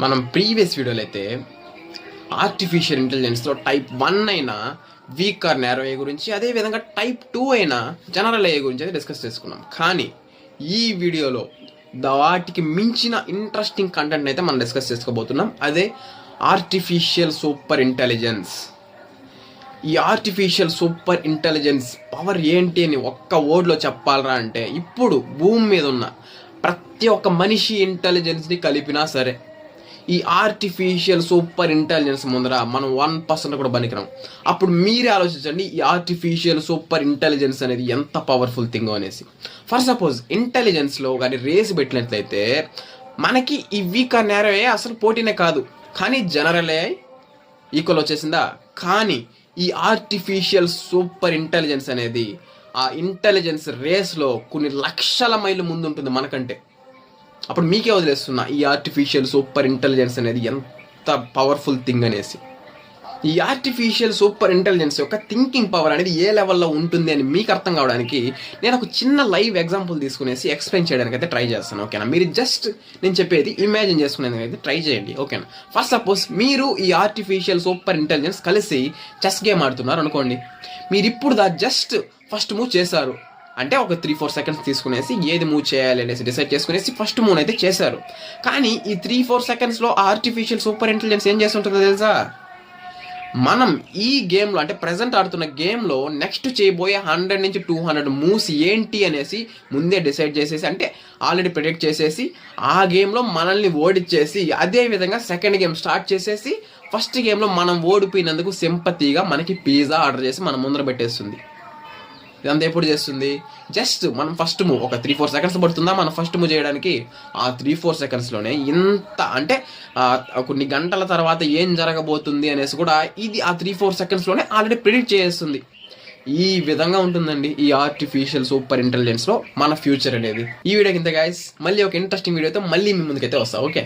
మనం ప్రీవియస్ వీడియోలో అయితే ఆర్టిఫిషియల్ ఇంటెలిజెన్స్లో టైప్ 1 అయినా వీక్ ఆర్ నేరో ఏ గురించి, అదేవిధంగా టైప్ 2 అయినా జనరల్ ఏ గురించి అయితే డిస్కస్ చేసుకున్నాం. కానీ ఈ వీడియోలో వాటికి మించిన ఇంట్రెస్టింగ్ కంటెంట్ అయితే మనం డిస్కస్ చేసుకోబోతున్నాం. అదే ఆర్టిఫిషియల్ సూపర్ ఇంటెలిజెన్స్. ఈ ఆర్టిఫిషియల్ సూపర్ ఇంటెలిజెన్స్ పవర్ ఏంటి అని ఒక్క వర్డ్లో చెప్పాలరా అంటే, ఇప్పుడు భూమి మీద ఉన్న ప్రతి ఒక్క మనిషి ఇంటెలిజెన్స్ని కలిపినా సరే ఈ ఆర్టిఫిషియల్ సూపర్ ఇంటెలిజెన్స్ ముందర మనం 1% కూడా పనికిరాం. అప్పుడు మీరే ఆలోచించండి ఈ ఆర్టిఫిషియల్ సూపర్ ఇంటెలిజెన్స్ అనేది ఎంత పవర్ఫుల్ థింగ్ అనేసి. ఫర్ సపోజ్ ఇంటెలిజెన్స్లో కానీ రేస్ పెట్టినట్లయితే మనకి ఈ వీక్ ఆర్ నేరో ఏ అసలు పోటీనే కాదు. కానీ జనరల్ ఏ ఈక్వల్ వచ్చేసిందా? కానీ ఈ ఆర్టిఫిషియల్ సూపర్ ఇంటెలిజెన్స్ అనేది ఆ ఇంటెలిజెన్స్ రేస్లో కొన్ని లక్షల మైళ్ళు ముందు ఉంటుంది మనకంటే. అప్పుడు మీకే వదిలేస్తున్నా ఈ ఆర్టిఫిషియల్ సూపర్ ఇంటెలిజెన్స్ అనేది ఎంత పవర్ఫుల్ థింగ్ అనేసి. ఈ ఆర్టిఫిషియల్ సూపర్ ఇంటెలిజెన్స్ యొక్క థింకింగ్ పవర్ అనేది ఏ లెవెల్లో ఉంటుంది అని మీకు అర్థం కావడానికి నేను ఒక చిన్న లైవ్ ఎగ్జాంపుల్ తీసుకునేసి ఎక్స్ప్లెయిన్ చేయడానికి అయితే ట్రై చేస్తాను. ఓకేనా? మీరు జస్ట్ నేను చెప్పేది ఇమాజిన్ చేసుకునేందుకు అయితే ట్రై చేయండి. ఓకేనా? ఫస్ట్ సపోజ్ మీరు ఈ ఆర్టిఫిషియల్ సూపర్ ఇంటెలిజెన్స్ కలిసి చెస్ గేమ్ ఆడుతున్నారు అనుకోండి. మీరు ఇప్పుడు జస్ట్ ఫస్ట్ మూవ్ చేశారు అంటే ఒక 3-4 సెకండ్స్ తీసుకునేసి ఏది మూవ్ చేయాలి అనేసి డిసైడ్ చేసుకునేసి ఫస్ట్ మూవ్ అయితే చేశారు. కానీ ఈ 3-4 సెకండ్స్లో ఆర్టిఫిషియల్ సూపర్ ఇంటెలిజెన్స్ ఏం చేస్తుంటుందో తెలుసా? మనం ఈ గేమ్లో అంటే ప్రజెంట్ ఆడుతున్న గేమ్లో నెక్స్ట్ చేయబోయే 100 నుంచి 200 మూవ్స్ ఏంటి అనేసి ముందే డిసైడ్ చేసేసి, అంటే ఆల్రెడీ ప్రిడిక్ట్ చేసేసి ఆ గేమ్లో మనల్ని ఓడిచ్చేసి, అదే విధంగా సెకండ్ గేమ్ స్టార్ట్ చేసేసి ఫస్ట్ గేమ్లో మనం ఓడిపోయినందుకు సింపతిగా మనకి పిజ్జా ఆర్డర్ చేసి మన ముందర పెట్టేస్తుంది. ఇదంతా ఎప్పుడు చేస్తుంది? జస్ట్ మనం ఫస్ట్ మూవ్ ఒక 3-4 సెకండ్స్ పడుతుందా మనం ఫస్ట్ మూవ్ చేయడానికి? ఆ 3-4 సెకండ్స్లోనే ఇంత అంటే కొన్ని గంటల తర్వాత ఏం జరగబోతుంది అనేసి కూడా ఇది ఆ 3-4 సెకండ్స్లోనే ఆల్రెడీ ప్రిడిక్ట్ చేస్తుంది. ఈ విధంగా ఉంటుందండి ఈ ఆర్టిఫిషియల్ సూపర్ ఇంటెలిజెన్స్లో మన ఫ్యూచర్ అనేది. ఈ వీడియోకి ఇంత గైస్, మళ్ళీ ఒక ఇంట్రెస్టింగ్ వీడియోతో మళ్ళీ మీ ముందుకైతే వస్తా. ఓకే.